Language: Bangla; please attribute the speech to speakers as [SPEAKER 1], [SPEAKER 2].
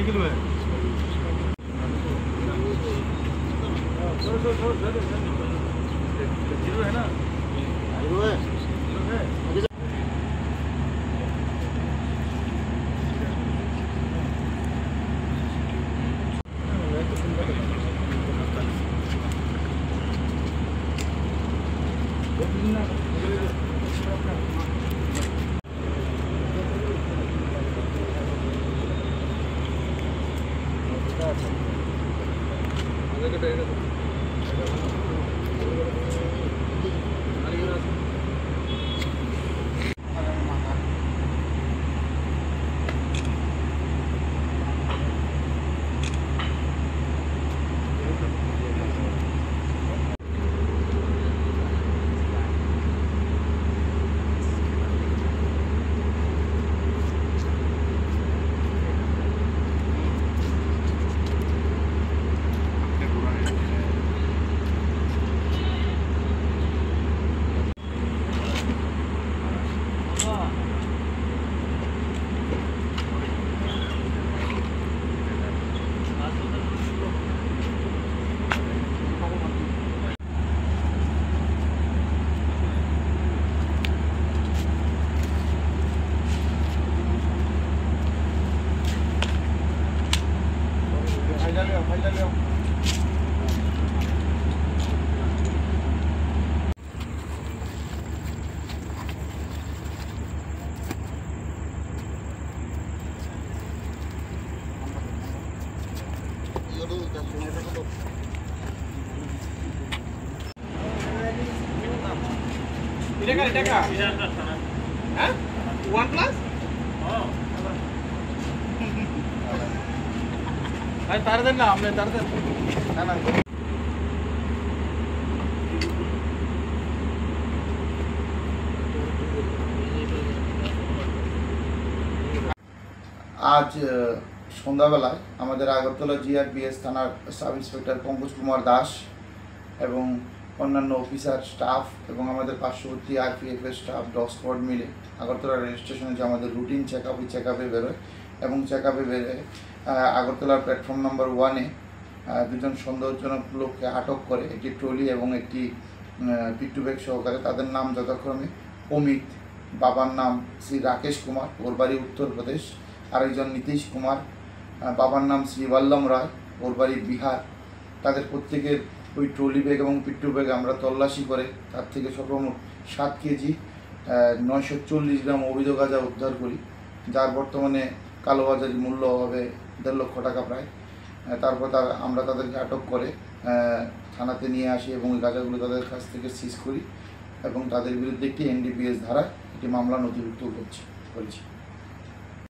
[SPEAKER 1] निकल हुए जीरो है ना, जीरो है। तार देना हमने तार दे ना
[SPEAKER 2] आज সন্ধ্যাবেলায় আমাদের আগরতলা জিআরপিএস থানার সাব ইন্সপেক্টর পঙ্কজ কুমার দাস এবং অন্যান্য অফিসার স্টাফ এবং আমাদের পার্শ্ববর্তী আরপিএফের স্টাফ ডগ স্কোয়াড মিলে আগরতলা রেল স্টেশনে যে আমাদের রুটিন চেকআপে বেরোয় এবং চেকআপে বেরোয় আগরতলার প্ল্যাটফর্ম নাম্বার 1-এ দুজন সন্দেহজনক লোককে আটক করে একটি ট্রলি এবং একটি পিট্টু ব্যাগ সহকারে। তাদের নাম যথাক্রমে অমিত, বাবার নাম শ্রী রাকেশ কুমার, ওর বাড়ি উত্তরপ্রদেশ, আরেকজন নীতিশ কুমার, বাবার নাম শ্রী বল্লম রায়, ওর বাড়ি বিহার। তাদের প্রত্যেকের ওই ট্রলি ব্যাগ এবং পিট্টু ব্যাগ আমরা তল্লাশি করে তার থেকে সর্বমোট 7 কেজি 940 গ্রাম অবৈধ গাঁজা উদ্ধার করি, যার বর্তমানে কালোবাজারি মূল্য হবে 1.5 লক্ষ টাকা প্রায়। তারপর আমরা তাদেরকে আটক করে থানাতে নিয়ে আসি এবং ওই গাঁজাগুলো তাদের কাছ থেকে সিজ করি এবং তাদের বিরুদ্ধে একটি এনডিপিএস ধারায় একটি মামলা নথিভুক্ত করেছি।